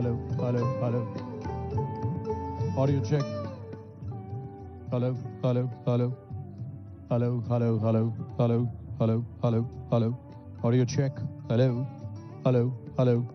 hello, hello, hello. Audio check. Hello, hello, hello. Hello, hello, hello, hello, hello, hello, hello. Audio check. Hello, hello, hello.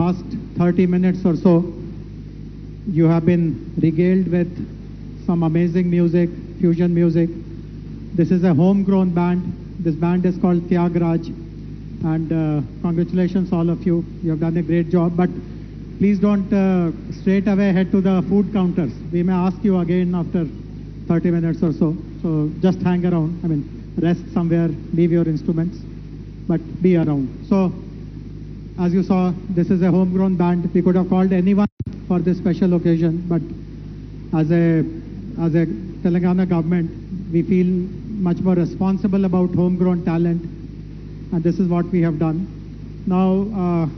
last 30 minutes or so, you have been regaled with some amazing music, fusion music. This is a homegrown band. This band is called Tyagraj. And congratulations all of you. You have done a great job. But please don't straight away head to the food counters. We may ask you again after 30 minutes or so. So just hang around. I mean, rest somewhere, leave your instruments, but be around. So as you saw, this is a homegrown band. We could have called anyone for this special occasion, but as a Telangana government, we feel much more responsible about homegrown talent, and this is what we have done. Now,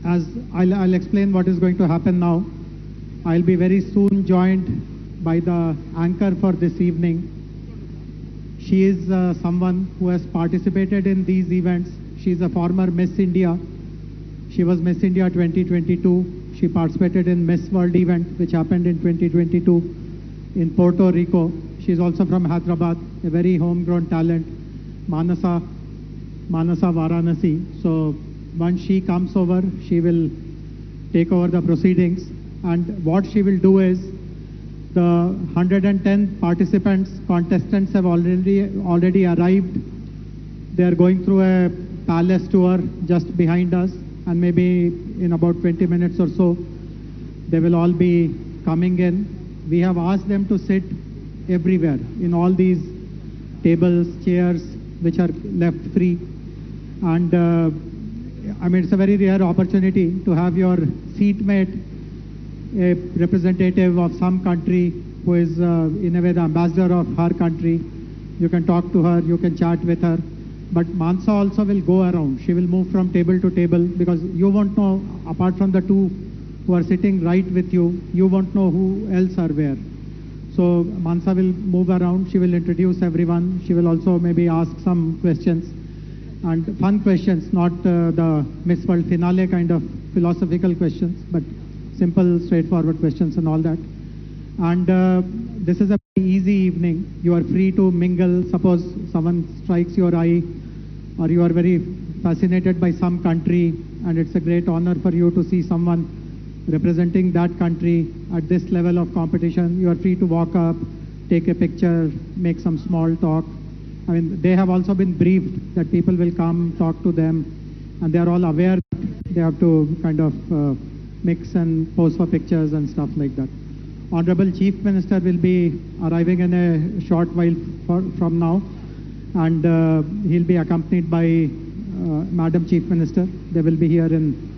as I'll explain what is going to happen now. I'll be very soon joined by the anchor for this evening. She is someone who has participated in these events. She is a former Miss India. She was Miss India 2022. She participated in Miss World event, which happened in 2022 in Puerto Rico. She is also from Hyderabad, a very homegrown talent, Manasa Varanasi. So once she comes over, she will take over the proceedings. And what she will do is, the 110 participants, contestants have already arrived. They are going through a palace tour just behind us, and maybe in about 20 minutes or so, they will all be coming in. We have asked them to sit everywhere, in all these tables, chairs, which are left free. And I mean, it's a very rare opportunity to have your seatmate, a representative of some country who is in a way the ambassador of her country. You can talk to her, you can chat with her. But Mansa also will go around. She will move from table to table, because you won't know, apart from the two who are sitting right with you, you won't know who else are where. So Mansa will move around. She will introduce everyone. She will also maybe ask some questions, and fun questions, not the Miss World finale kind of philosophical questions, but simple, straightforward questions and all that. And this is a very easy evening. You are free to mingle. Suppose someone strikes your eye, or you are very fascinated by some country, and it's a great honor for you to see someone representing that country at this level of competition. You are free to walk up, take a picture, make some small talk. I mean, they have also been briefed that people will come, talk to them, and they are all aware that they have to kind of mix and pose for pictures and stuff like that. Honorable Chief Minister will be arriving in a short while from now, and he'll be accompanied by Madam Chief Minister. They will be here in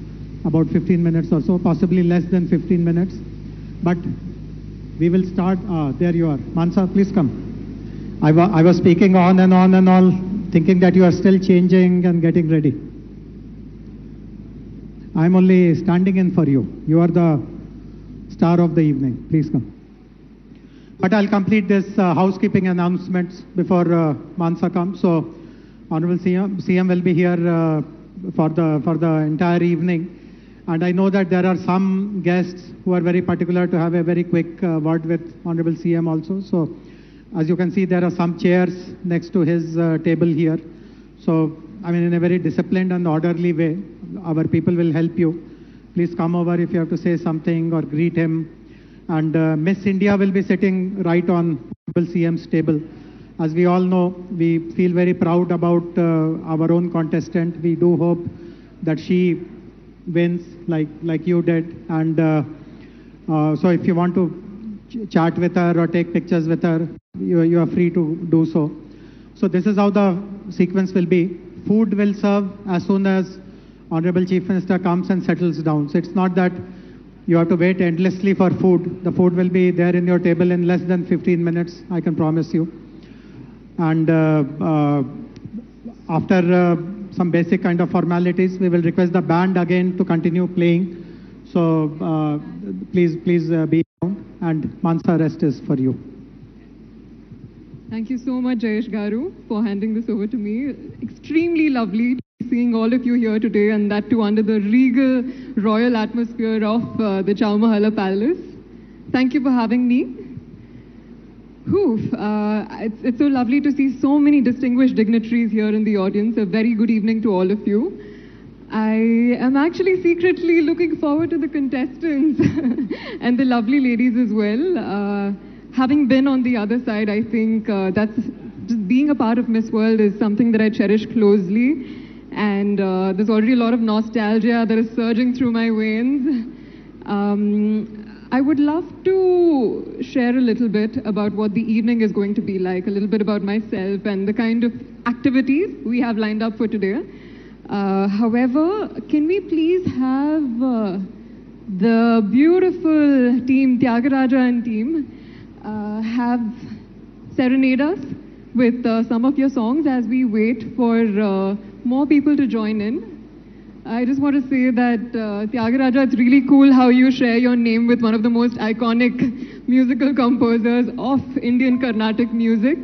about 15 minutes or so, possibly less than 15 minutes. But we will start. There you are. Mansa, please come. I was speaking on and on and all, thinking that you are still changing and getting ready. I'm only standing in for you. You are the star of the evening. Please come. But I'll complete this housekeeping announcements before Mansa comes. So, Honorable CM will be here for the entire evening. And I know that there are some guests who are very particular to have a very quick word with Honorable CM also. So, as you can see, there are some chairs next to his table here. So, I mean, in a very disciplined and orderly way, our people will help you. Please come over if you have to say something or greet him. And Miss India will be sitting right on Honorable CM's table. As we all know, we feel very proud about our own contestant. We do hope that she wins like you did. And so if you want to chat with her or take pictures with her, you are free to do so. So this is how the sequence will be. Food will serve as soon as Honorable Chief Minister comes and settles down. So it's not that you have to wait endlessly for food. The food will be there in your table in less than 15 minutes, I can promise you. And after some basic kind of formalities, we will request the band again to continue playing. So please be around, and Mansa, rest is for you. Thank you so much, Jayesh Garu, for handing this over to me. Extremely lovely seeing all of you here today, and that too under the regal royal atmosphere of the Chowmahalla Palace. Thank you for having me. It's so lovely to see so many distinguished dignitaries here in the audience. A very good evening to all of you. I am actually secretly looking forward to the contestants and the lovely ladies as well. Having been on the other side, I think that's just being a part of Miss World is something that I cherish closely. And there's already a lot of nostalgia that is surging through my veins. I would love to share a little bit about what the evening is going to be like, a little bit about myself and the kind of activities we have lined up for today. However, can we please have the beautiful team, Tyagaraja and team, have serenade us with some of your songs as we wait for more people to join in. I just want to say that, Tyagaraja, it's really cool how you share your name with one of the most iconic musical composers of Indian Carnatic music.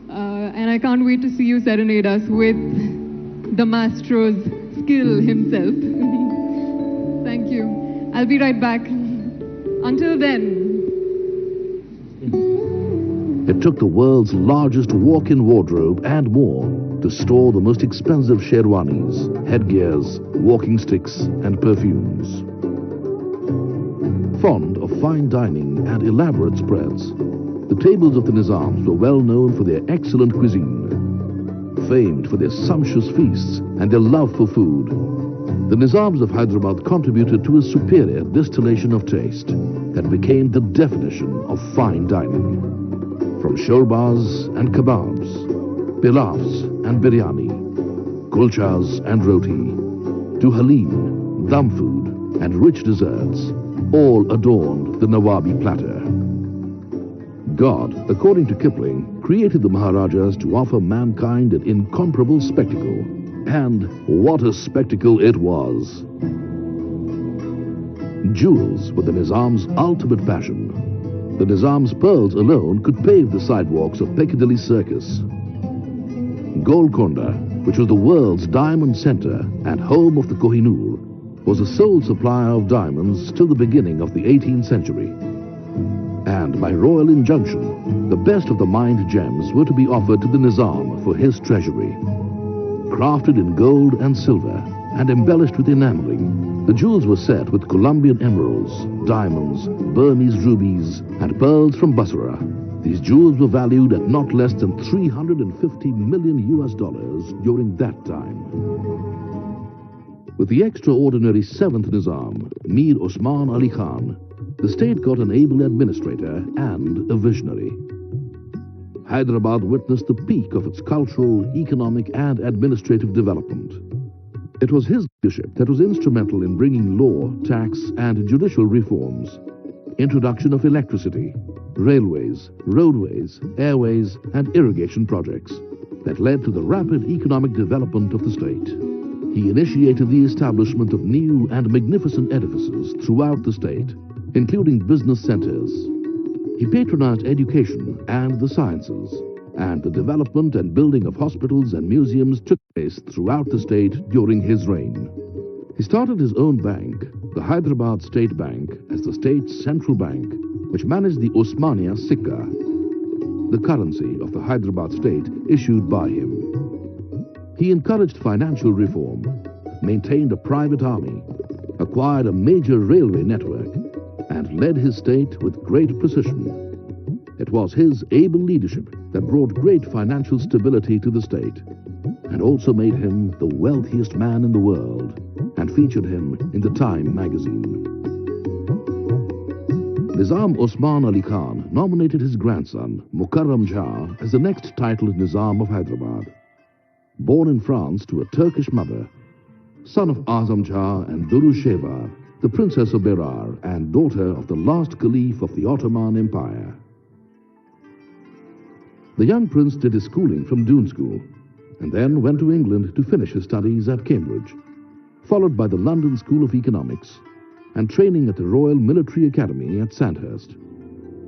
And I can't wait to see you serenade us with the maestro's skill himself. Thank you. I'll be right back. Until then. It took the world's largest walk-in wardrobe and more to store the most expensive sherwanis, headgears, walking sticks and perfumes. Fond of fine dining and elaborate spreads, the tables of the Nizams were well known for their excellent cuisine. Famed for their sumptuous feasts and their love for food, the Nizams of Hyderabad contributed to a superior distillation of taste that became the definition of fine dining. From shorbas and kebabs, pilafs and biryani, kulchas and roti, to halim, dum food and rich desserts, all adorned the Nawabi platter. God, according to Kipling, created the Maharajas to offer mankind an incomparable spectacle. And what a spectacle it was! Jewels were the Nizam's ultimate passion. The Nizam's pearls alone could pave the sidewalks of Piccadilly Circus. Golconda, which was the world's diamond center and home of the Kohinoor, was the sole supplier of diamonds till the beginning of the 18th century. And by royal injunction, the best of the mined gems were to be offered to the Nizam for his treasury. Crafted in gold and silver and embellished with enameling, the jewels were set with Colombian emeralds, diamonds, Burmese rubies and pearls from Basra. These jewels were valued at not less than $350 million during that time. With the extraordinary 7th Nizam, Mir Osman Ali Khan, the state got an able administrator and a visionary. Hyderabad witnessed the peak of its cultural, economic and administrative development. It was his leadership that was instrumental in bringing law, tax and judicial reforms, introduction of electricity, railways, roadways, airways and irrigation projects that led to the rapid economic development of the state. He initiated the establishment of new and magnificent edifices throughout the state, including business centers. He patronized education and the sciences, and the development and building of hospitals and museums took place throughout the state during his reign. He started his own bank, the Hyderabad State Bank, as the state's central bank, which managed the Osmania Sikka, the currency of the Hyderabad state issued by him. He encouraged financial reform, maintained a private army, acquired a major railway network, and led his state with great precision. It was his able leadership that brought great financial stability to the state and also made him the wealthiest man in the world and featured him in the Time magazine. Nizam Osman Ali Khan nominated his grandson, Mukarram Jah, as the next titled Nizam of Hyderabad. Born in France to a Turkish mother, son of Azam Jah and Duru Shevar, the Princess of Berar and daughter of the last Caliph of the Ottoman Empire. The young prince did his schooling from Doon School and then went to England to finish his studies at Cambridge, followed by the London School of Economics and training at the Royal Military Academy at Sandhurst.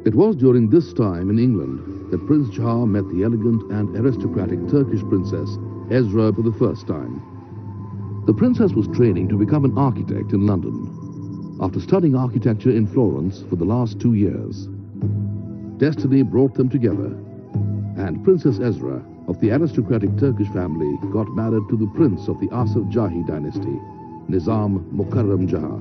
It was during this time in England that Prince Jah met the elegant and aristocratic Turkish princess Ezra for the first time. The princess was training to become an architect in London after studying architecture in Florence for the last 2 years. Destiny brought them together, and Princess Ezra of the aristocratic Turkish family got married to the prince of the Asaf Jahi dynasty, Nizam Mukarram Jah.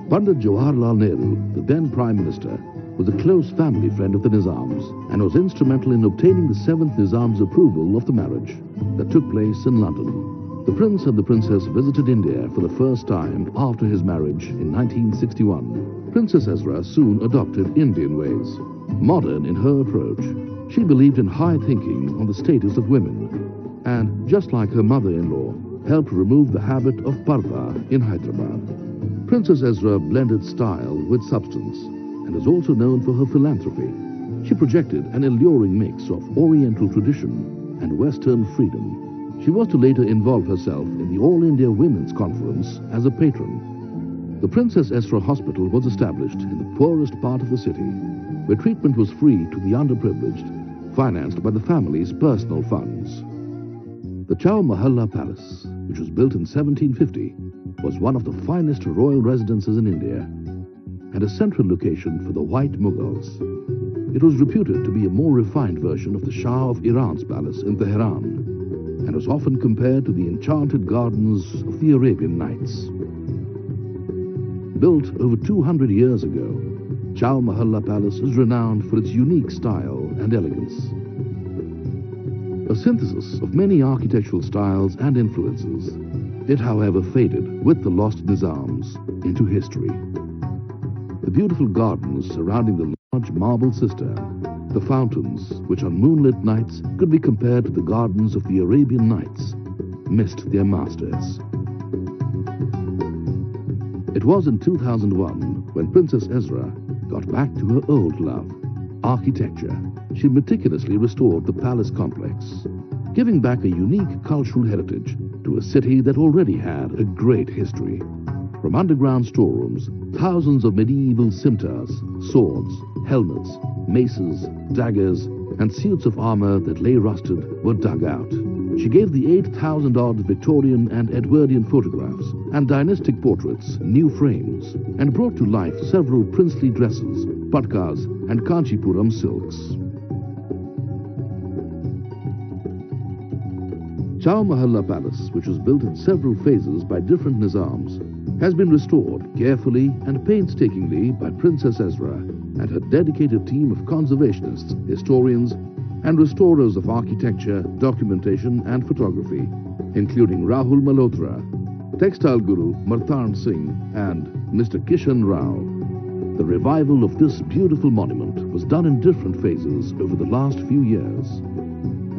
Pandit Jawaharlal Nehru, the then Prime Minister, was a close family friend of the Nizams and was instrumental in obtaining the 7th Nizam's approval of the marriage that took place in London. The prince and the princess visited India for the first time after his marriage in 1961. Princess Ezra soon adopted Indian ways. Modern in her approach, she believed in high thinking on the status of women and, just like her mother-in-law, helped remove the habit of parda in Hyderabad. Princess Ezra blended style with substance and is also known for her philanthropy. She projected an alluring mix of Oriental tradition and Western freedom. She was to later involve herself in the All India Women's Conference as a patron. The Princess Ezra Hospital was established in the poorest part of the city, where treatment was free to the underprivileged, financed by the family's personal funds. The Chowmahalla Palace, which was built in 1750, was one of the finest royal residences in India and a central location for the White Mughals. It was reputed to be a more refined version of the Shah of Iran's palace in Tehran and was often compared to the enchanted gardens of the Arabian Nights. Built over 200 years ago, Chowmahalla Palace is renowned for its unique style and elegance. A synthesis of many architectural styles and influences, it however faded with the lost Nizams into history. The beautiful gardens surrounding the large marble cistern, the fountains, which on moonlit nights could be compared to the gardens of the Arabian Nights, missed their masters. It was in 2001 when Princess Ezra got back to her old love, architecture. She meticulously restored the palace complex, giving back a unique cultural heritage to a city that already had a great history. From underground storerooms, thousands of medieval scimitars, swords, helmets, maces, daggers, and suits of armor that lay rusted were dug out. She gave the 8,000-odd Victorian and Edwardian photographs and dynastic portraits new frames and brought to life several princely dresses, patkas, and Kanchipuram silks. Chowmahalla Palace, which was built in several phases by different Nizams, has been restored carefully and painstakingly by Princess Ezra and her dedicated team of conservationists, historians, and restorers of architecture, documentation, and photography, including Rahul Malhotra, textile guru Martan Singh, and Mr. Kishan Rao. The revival of this beautiful monument was done in different phases over the last few years.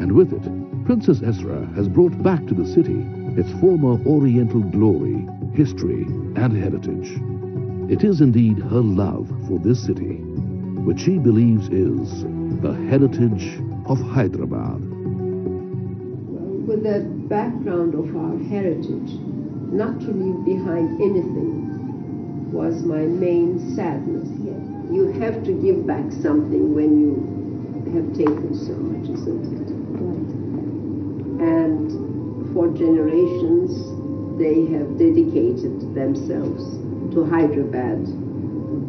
And with it, Princess Ezra has brought back to the city its former Oriental glory, history, and heritage. It is indeed her love for this city, which she believes is the heritage of Hyderabad. With the background of our heritage, not to leave behind anything was my main sadness. You have to give back something when you have taken so much, isn't it? And for generations, they have dedicated themselves to Hyderabad,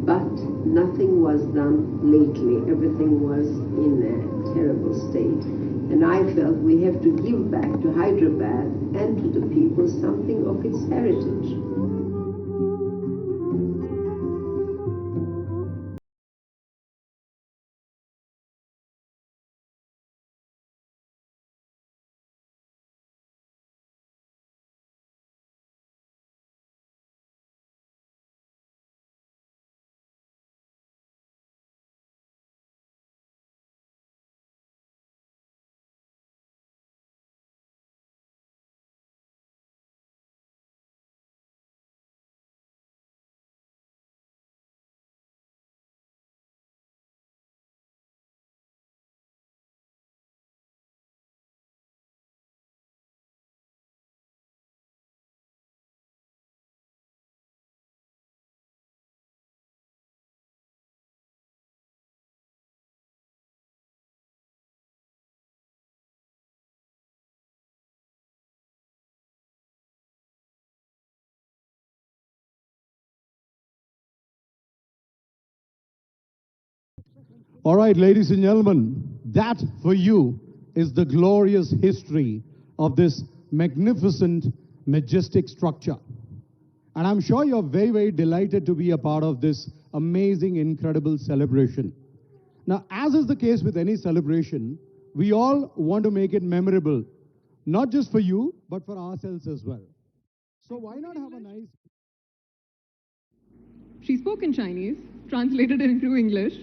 but nothing was done lately. Everything was in a terrible state. And I felt we have to give back to Hyderabad and to the people something of its heritage. All right, ladies and gentlemen, that for you is the glorious history of this magnificent, majestic structure. And I'm sure you're very, very delighted to be a part of this amazing, incredible celebration. Now, as is the case with any celebration, we all want to make it memorable, not just for you, but for ourselves as well. So why not have a nice... She spoke in Chinese, translated it into English,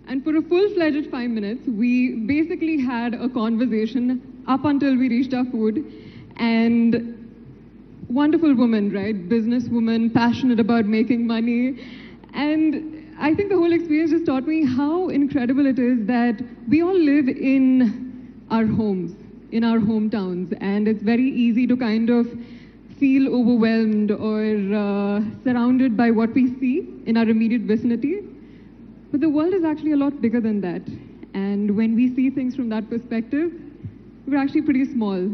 and for a full-fledged 5 minutes, we basically had a conversation up until we reached our food. And wonderful woman, right? Businesswoman, passionate about making money. And I think the whole experience just taught me how incredible it is that we all live in our homes, in our hometowns, and it's very easy to kind of feel overwhelmed or surrounded by what we see in our immediate vicinity. But the world is actually a lot bigger than that. And when we see things from that perspective, we're actually pretty small.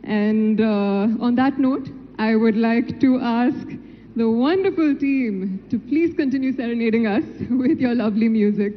And on that note, I would like to ask the wonderful team to please continue serenading us with your lovely music.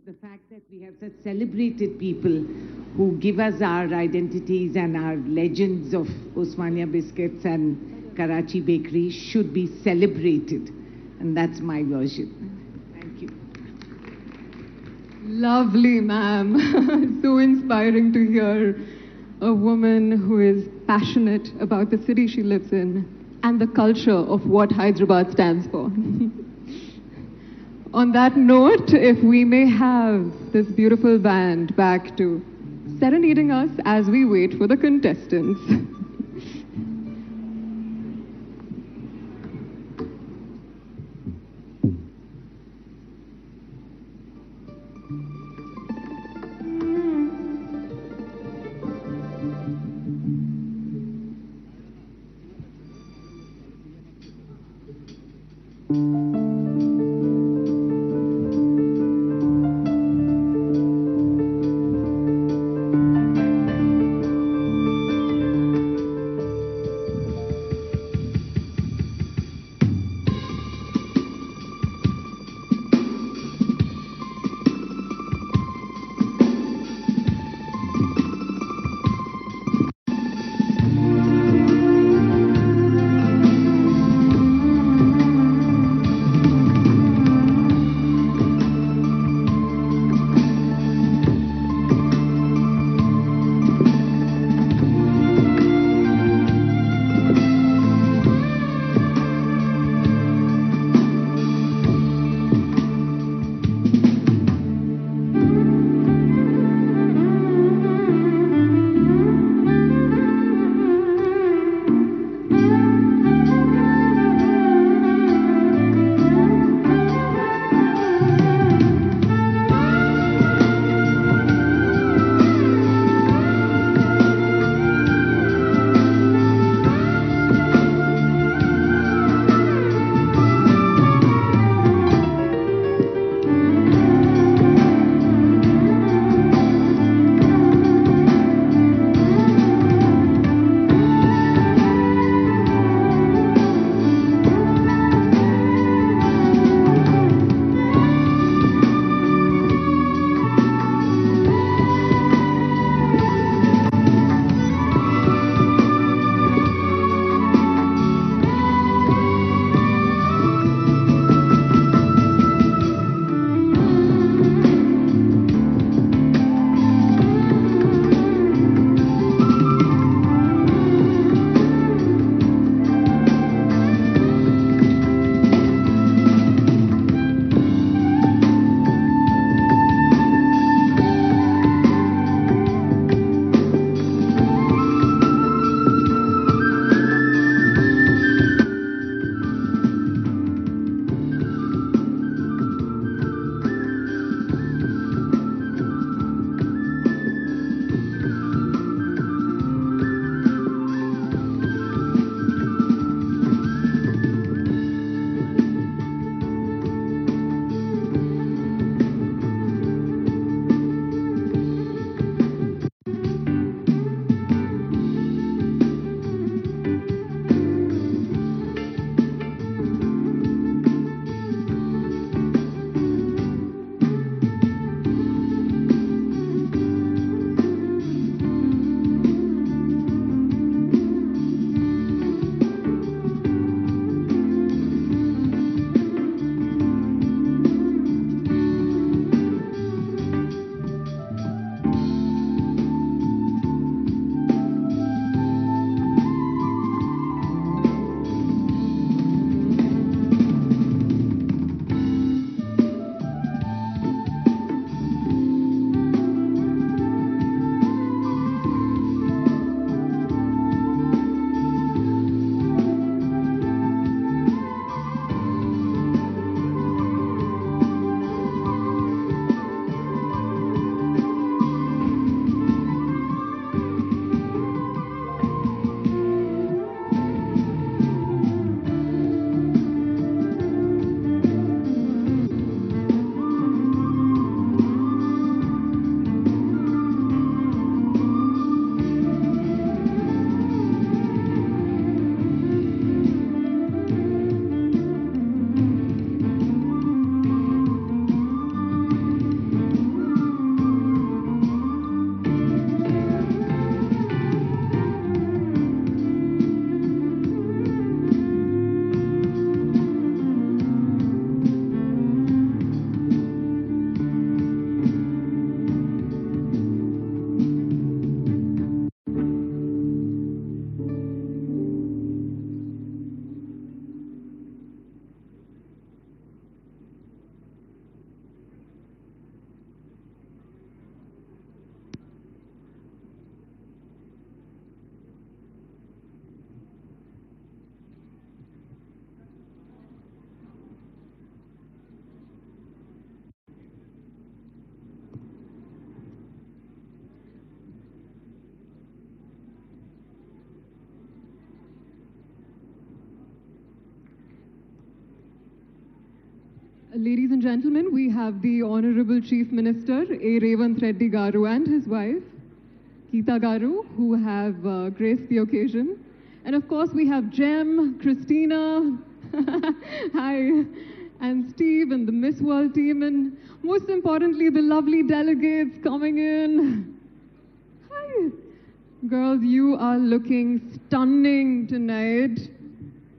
the fact that we have such celebrated people who give us our identities and our legends of Osmania biscuits and Karachi bakery should be celebrated. And that's my version. Thank you. Lovely, ma'am. So inspiring to hear a woman who is passionate about the city she lives in and the culture of what Hyderabad stands for. On that note, if we may have this beautiful band back to serenading us as we wait for the contestants. Ladies and gentlemen, we have the Honorable Chief Minister, A. Revanth Reddy Garu, and his wife, Geeta Garu, who have graced the occasion. And of course, we have Jem, Christina, hi, and Steve, and the Miss World team, and most importantly, the lovely delegates coming in. Hi. Girls, you are looking stunning tonight.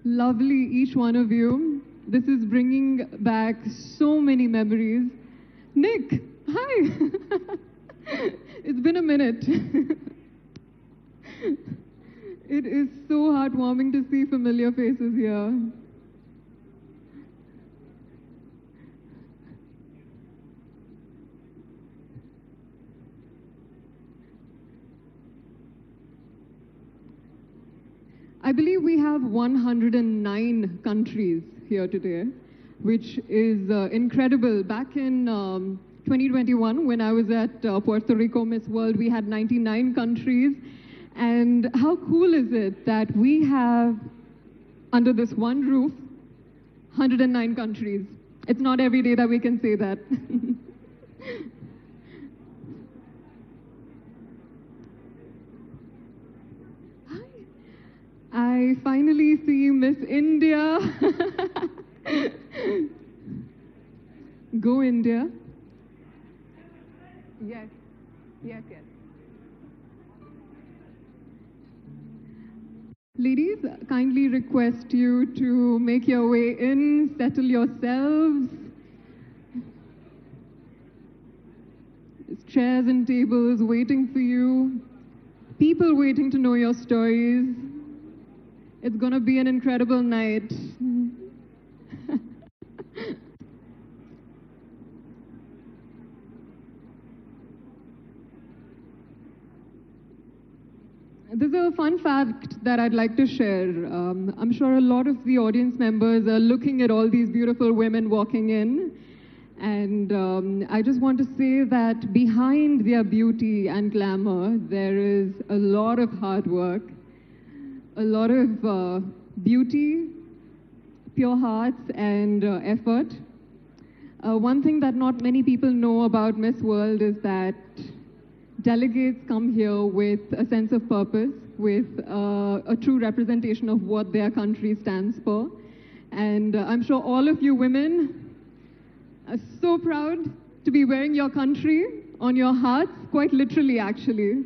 Lovely, each one of you. This is bringing back so many memories. Nick, hi. It's been a minute. It is so heartwarming to see familiar faces here. I believe we have 109 countries here today, which is incredible. Back in 2021, when I was at Puerto Rico Miss World, we had 99 countries. And how cool is it that we have, under this one roof, 109 countries? It's not every day that we can say that. I finally see Miss India. Go India. Yes, yes, yes. Ladies, kindly request you to make your way in, settle yourselves. There's chairs and tables waiting for you. People waiting to know your stories. It's going to be an incredible night. There's a fun fact that I'd like to share. I'm sure a lot of the audience members are looking at all these beautiful women walking in. And I just want to say that behind their beauty and glamour, there is a lot of hard work, a lot of beauty, pure hearts, and effort. One thing that not many people know about Miss World is that delegates come here with a sense of purpose, with a true representation of what their country stands for. And I'm sure all of you women are so proud to be wearing your country on your hearts, quite literally actually.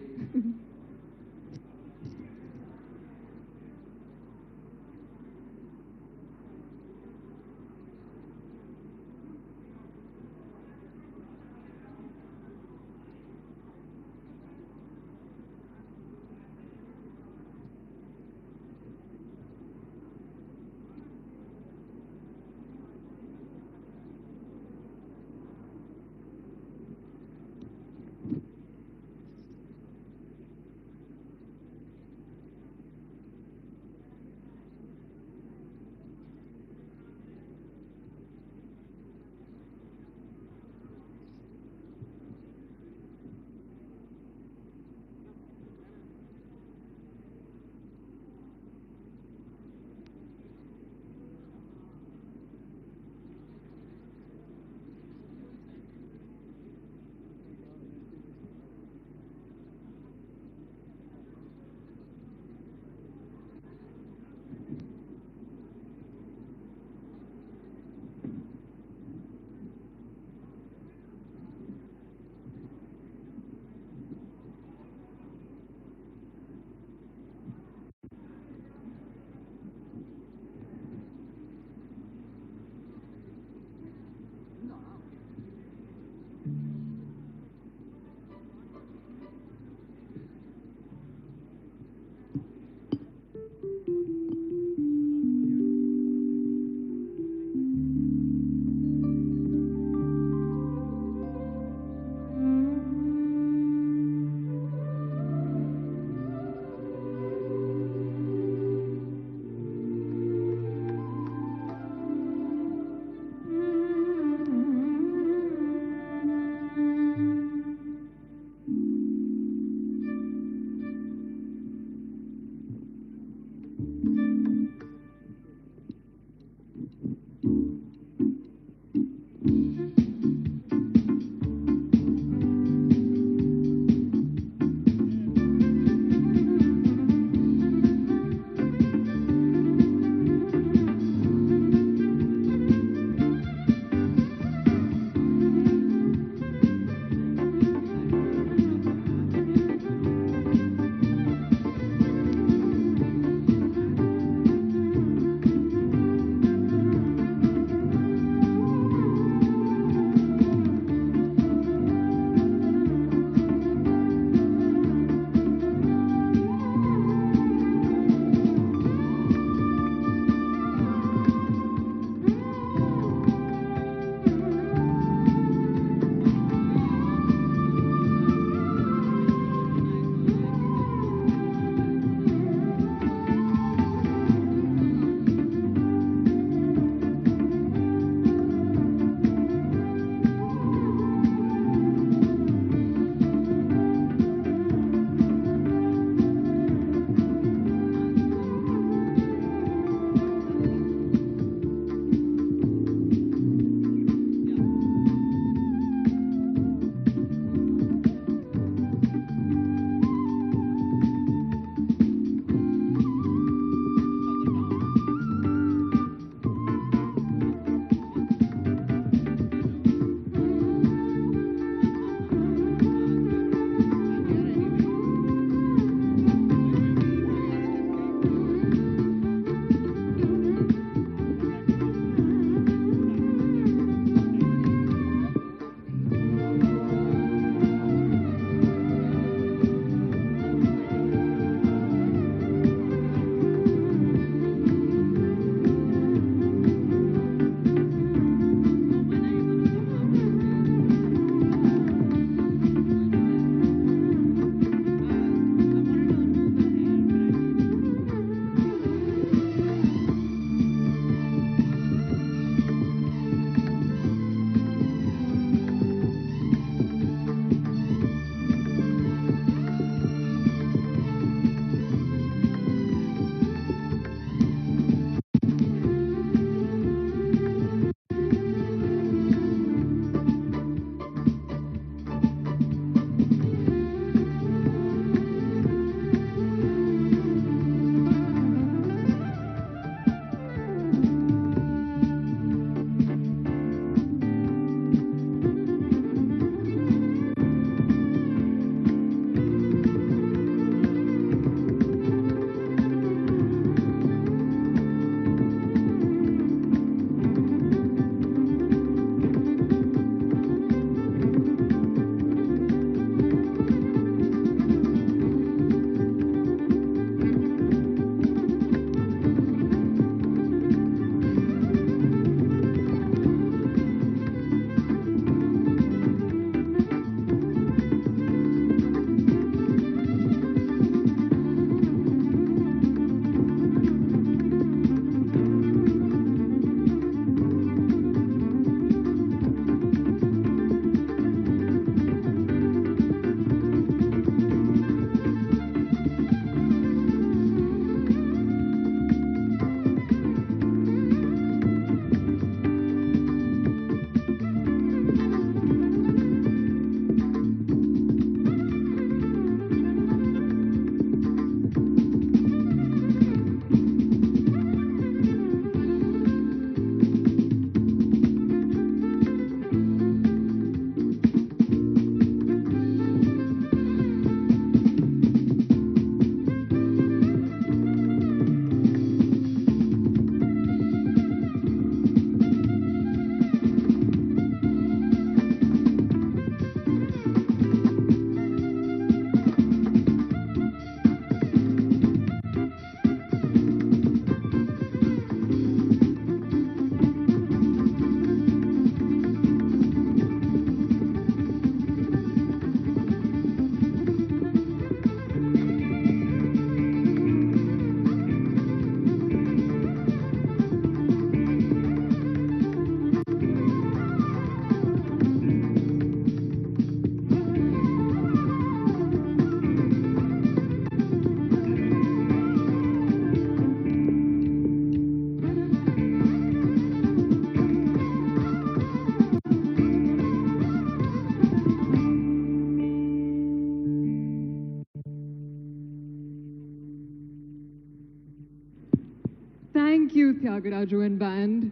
Thiagaraju and band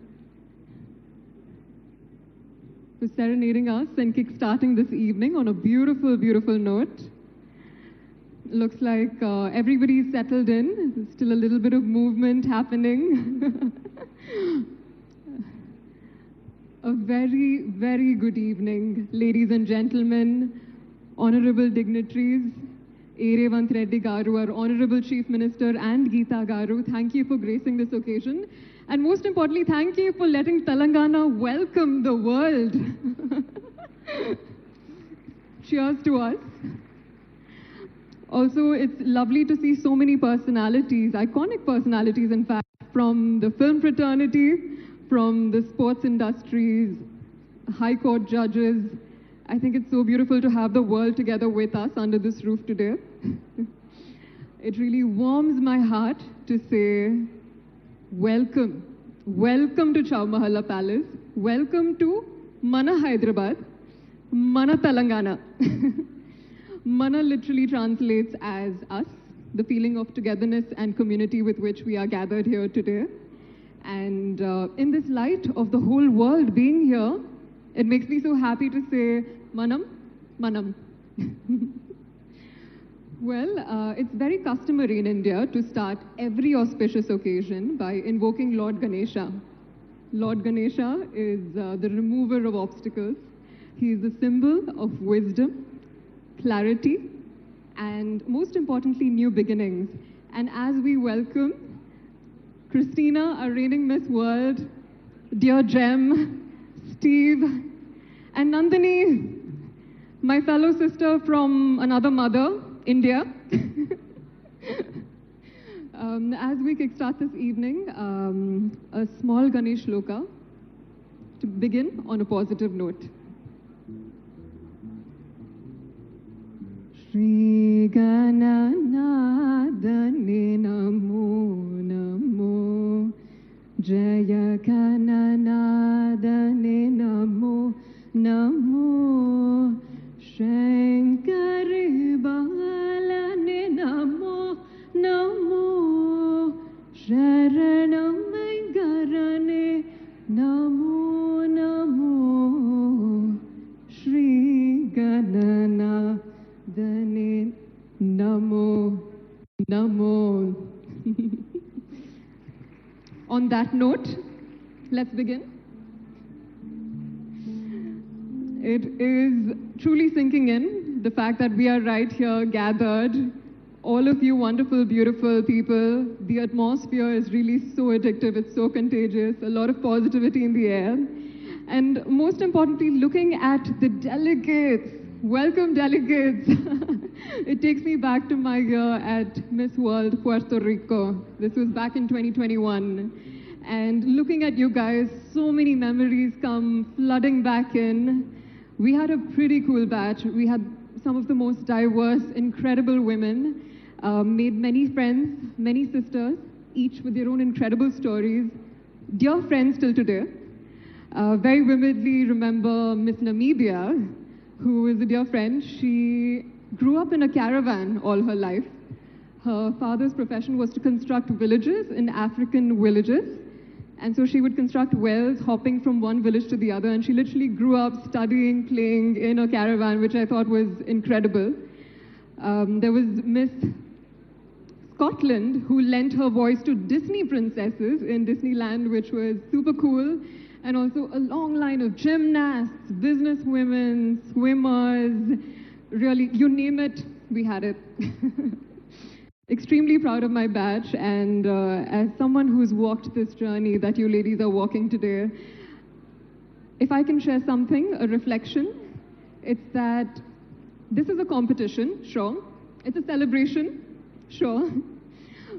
for serenading us and kick-starting this evening on a beautiful, beautiful note. Looks like everybody's settled in. There's still a little bit of movement happening. A very, very good evening, ladies and gentlemen, honorable dignitaries, A. Revant Reddy Garu, our Honorable Chief Minister, and Geeta Garu. Thank you for gracing this occasion. And most importantly, thank you for letting Telangana welcome the world. Cheers to us. Also, it's lovely to see so many personalities, iconic personalities, in fact, from the film fraternity, from the sports industries, high court judges. I think it's so beautiful to have the world together with us under this roof today. It really warms my heart to say, welcome. Welcome to Chowmahalla Palace. Welcome to Mana Hyderabad, Mana Telangana. Mana literally translates as us, the feeling of togetherness and community with which we are gathered here today. And in this light of the whole world being here, it makes me so happy to say, Manam, Manam. Well, it's very customary in India to start every auspicious occasion by invoking Lord Ganesha. Lord Ganesha is the remover of obstacles. He is the symbol of wisdom, clarity, and most importantly, new beginnings. And as we welcome Christina, our reigning Miss World, dear Jem, Steve, and Nandini, my fellow sister from another mother, India. As we kickstart this evening, a small Ganesh Shloka to begin on a positive note. Shri Gananadane Namo Namo Jaya Gananadane Namo Namo Shankari Balane Namo Namo Sharanam Garane Namo Namo Shri Ganana Dane Namo Namo. On that note, let's begin. It is truly sinking in, the fact that we are right here gathered, all of you wonderful, beautiful people. The atmosphere is really so addictive, it's so contagious, a lot of positivity in the air. And most importantly, looking at the delegates. Welcome, delegates. It takes me back to my year at Miss World, Puerto Rico. This was back in 2021. And looking at you guys, so many memories come flooding back in. We had a pretty cool batch. We had some of the most diverse, incredible women, made many friends, many sisters, each with their own incredible stories. Dear friends till today. Very vividly remember Miss Namibia, who is a dear friend. She grew up in a caravan all her life. Her father's profession was to construct villages in African villages. And so she would construct wells, hopping from one village to the other. And she literally grew up studying, playing in a caravan, which I thought was incredible. There was Miss Scotland, who lent her voice to Disney princesses in Disneyland, which was super cool. And also a long line of gymnasts, businesswomen, swimmers, really, you name it, we had it. Extremely proud of my batch, and as someone who's walked this journey that you ladies are walking today, if I can share something, a reflection, it's that this is a competition, sure. It's a celebration, sure.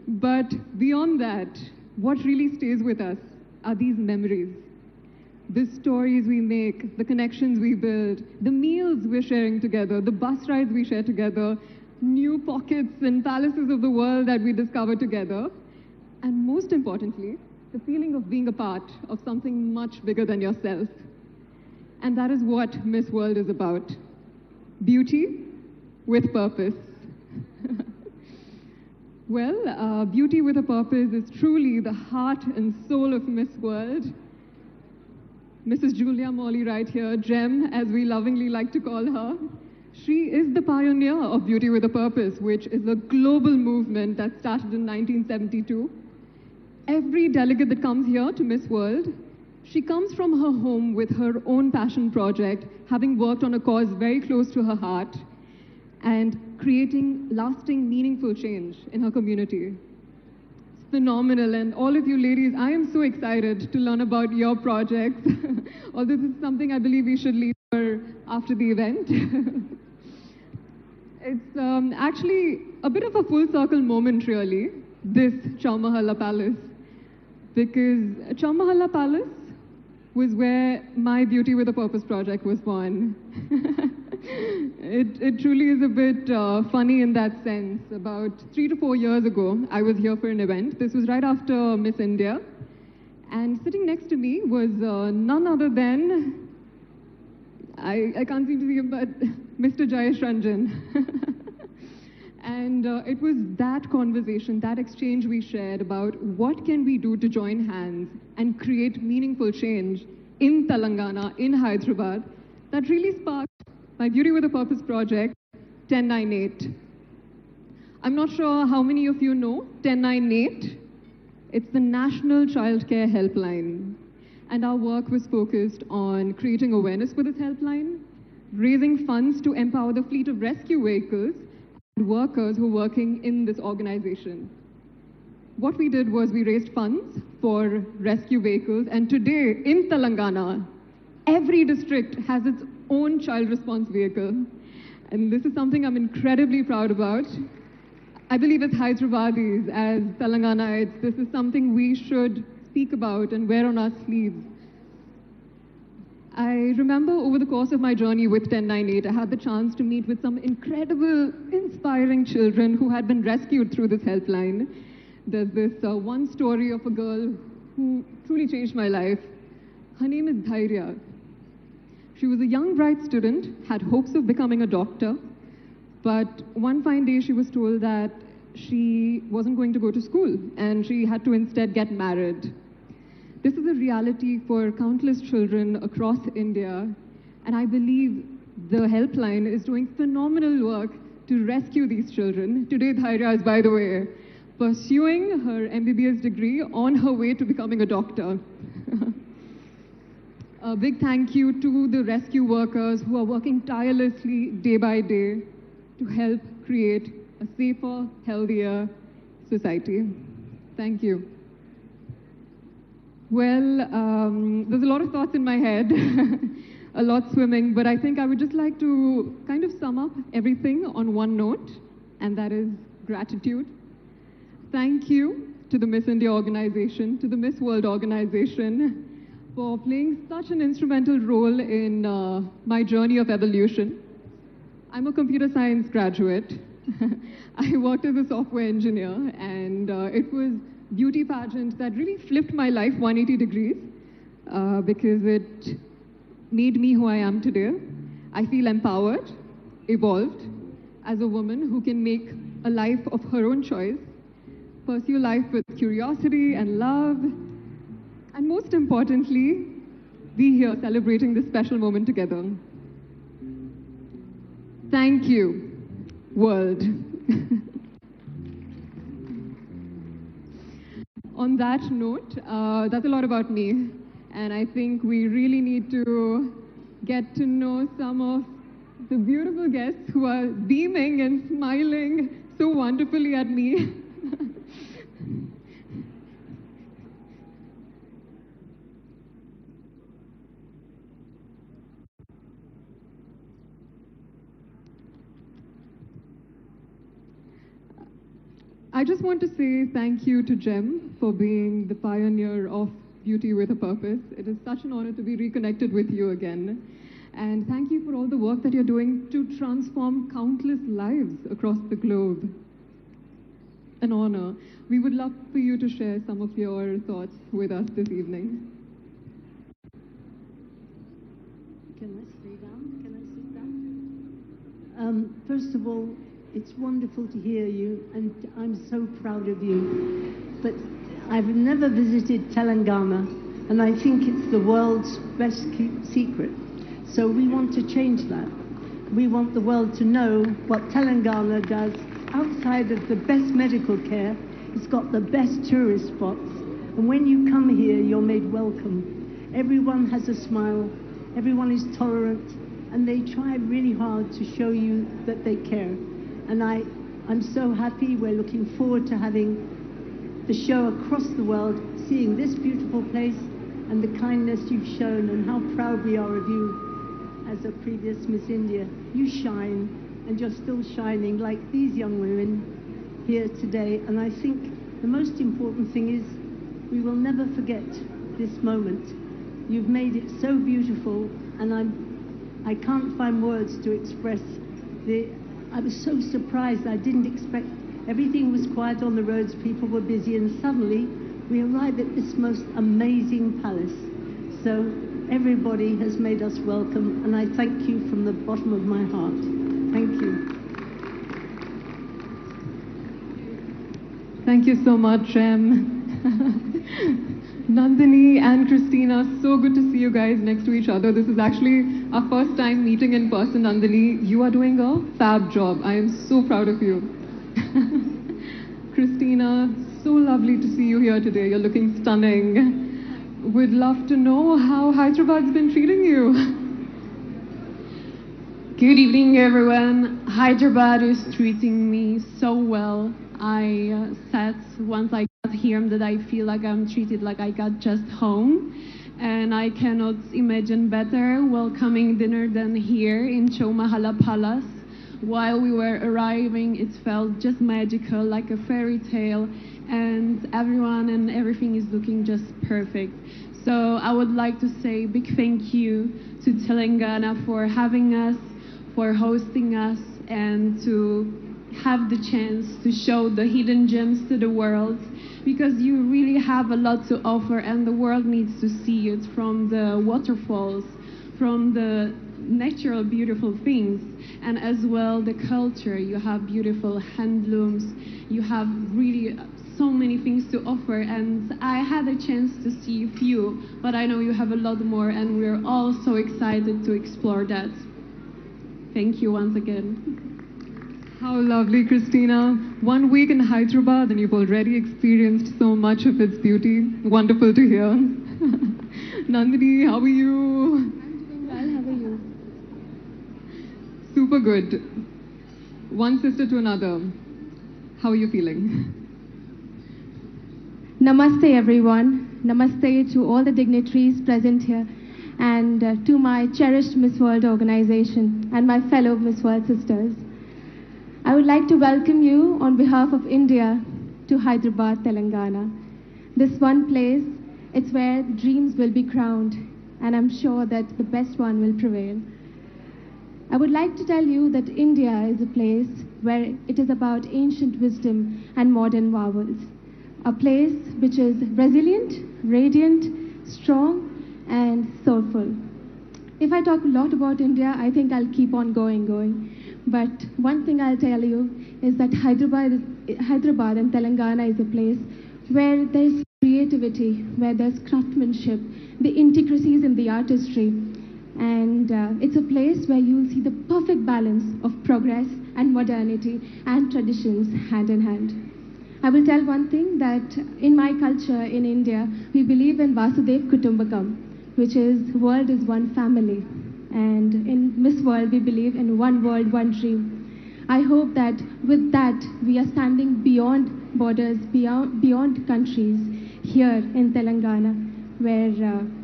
But beyond that, what really stays with us are these memories. The stories we make, the connections we build, the meals we're sharing together, the bus rides we share together, new pockets and palaces of the world that we discover together. And most importantly, the feeling of being a part of something much bigger than yourself. And that is what Miss World is about. Beauty with purpose. Well, Beauty with a Purpose is truly the heart and soul of Miss World. Mrs. Julia Morley right here, Gem, as we lovingly like to call her. She is the pioneer of Beauty with a Purpose, which is a global movement that started in 1972. Every delegate that comes here to Miss World, she comes from her home with her own passion project, having worked on a cause very close to her heart, and creating lasting, meaningful change in her community. It's phenomenal, and all of you ladies, I am so excited to learn about your projects. Although this is something I believe we should leave for after the event. It's actually a bit of a full circle moment, really, this Chowmahalla Palace. Because Chowmahalla Palace was where my Beauty with a Purpose project was born. It truly is a bit funny in that sense. About 3 to 4 years ago, I was here for an event. This was right after Miss India. And sitting next to me was none other than, I can't seem to see him, but Mr. Jayesh Ranjan. And it was that conversation, that exchange we shared about what can we do to join hands and create meaningful change in Telangana, in Hyderabad, that really sparked my Beauty with a Purpose project, 1098. I'm not sure how many of you know 1098. It's the National Childcare Helpline. And our work was focused on creating awareness for this helpline, raising funds to empower the fleet of rescue vehicles and workers who are working in this organization. What we did was we raised funds for rescue vehicles, and today in Telangana, every district has its own child response vehicle. And this is something I'm incredibly proud about. I believe as Hyderabadis, as Telanganaites, this is something we should speak about and wear on our sleeves. I remember over the course of my journey with 1098, I had the chance to meet with some incredible, inspiring children who had been rescued through this helpline. There's this one story of a girl who truly changed my life. Her name is Dhairya. She was a young, bright student, had hopes of becoming a doctor, but one fine day she was told that she wasn't going to go to school and she had to instead get married. This is a reality for countless children across India, and I believe the helpline is doing phenomenal work to rescue these children. Today, Dhairya is, by the way, pursuing her MBBS degree on her way to becoming a doctor. A big thank you to the rescue workers who are working tirelessly day by day to help create a safer, healthier society. Thank you. Well, there's a lot of thoughts in my head, a lot swimming, but I think I would just like to kind of sum up everything on one note, and that is gratitude. Thank you to the Miss India organization, to the Miss World organization, for playing such an instrumental role in my journey of evolution. I'm a computer science graduate. I worked as a software engineer, and it was beauty pageant that really flipped my life 180 degrees because it made me who I am today. I feel empowered, evolved as a woman who can make a life of her own choice, pursue life with curiosity and love, and most importantly, be here celebrating this special moment together. Thank you, world. On that note, that's a lot about me, and I think we really need to get to know some of the beautiful guests who are beaming and smiling so wonderfully at me. I just want to say thank you to Gem for being the pioneer of Beauty with a Purpose. It is such an honor to be reconnected with you again. And thank you for all the work that you're doing to transform countless lives across the globe. An honor. We would love for you to share some of your thoughts with us this evening. Can I stay down? Can I sit down? First of all, It's wonderful to hear you, and I'm so proud of you. But I've never visited Telangana, and I think it's the world's best kept secret. So we want to change that. We want the world to know what Telangana does outside of the best medical care. It's got the best tourist spots. And when you come here, you're made welcome. Everyone has a smile. Everyone is tolerant. And they try really hard to show you that they care. And I'm so happy. We're looking forward to having the show across the world, seeing this beautiful place and the kindness you've shown and how proud we are of you. As a previous Miss India, you shine, and you're still shining like these young women here today. And I think the most important thing is we will never forget this moment. You've made it so beautiful, and I can't find words to express I was so surprised. I didn't expect. Everything was quiet on the roads, people were busy, and suddenly we arrived at this most amazing palace. So everybody has made us welcome, and I thank you from the bottom of my heart. Thank you. Thank you so much, Nandini and Christina, so good to see you guys next to each other. This is actually our first time meeting in person. Nandini, you are doing a fab job. I am so proud of you. Christina, so lovely to see you here today. You're looking stunning. We'd love to know how Hyderabad's been treating you. Good evening, everyone. Hyderabad is treating me so well. I said once I got here that I feel like I'm treated like I got just home. And I cannot imagine better welcoming dinner than here in Chowmahalla Palace. While we were arriving, it felt just magical, like a fairy tale. And everyone and everything is looking just perfect. So I would like to say a big thank you to Telangana for having us, for hosting us, and to have the chance to show the hidden gems to the world, because you really have a lot to offer and the world needs to see it, from the waterfalls, from the natural beautiful things, and as well the culture. You have beautiful handlooms, you have really so many things to offer, and I had a chance to see a few, but I know you have a lot more, and we're all so excited to explore that. Thank you once again. How lovely, Christina. 1 week in Hyderabad and you've already experienced so much of its beauty. Wonderful to hear. Nandini, how are you? I'm doing well, how are you? Super good. One sister to another. How are you feeling? Namaste, everyone. Namaste to all the dignitaries present here, and to my cherished Miss World organization and my fellow Miss World sisters. I would like to welcome you on behalf of India to Hyderabad, Telangana. This one place, it's where dreams will be crowned, and I'm sure that the best one will prevail. I would like to tell you that India is a place where it is about ancient wisdom and modern marvels. A place which is resilient, radiant, strong, and soulful. If I talk a lot about India, I think I'll keep on going. But one thing I'll tell you is that Hyderabad and Telangana is a place where there's creativity, where there's craftsmanship, the intricacies in the artistry. And it's a place where you'll see the perfect balance of progress and modernity and traditions hand in hand. I will tell one thing, that in my culture in India, we believe in Vasudev Kutumbakam, which is world is one family. And in Miss World, we believe in one world, one dream. I hope that with that, we are standing beyond borders, beyond countries, here in Telangana, where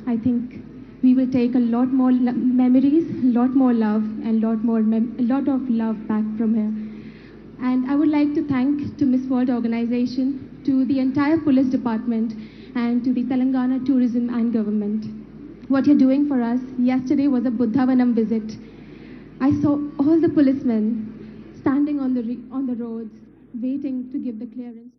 I think we will take a lot more memories, a lot more love, and a lot of love back from here. And I would like to thank to Miss World organization, to the entire police department, and to the Telangana tourism and government. What you're doing for us. Yesterday was a Buddhavanam visit. I saw all the policemen standing on the roads, waiting to give the clearance.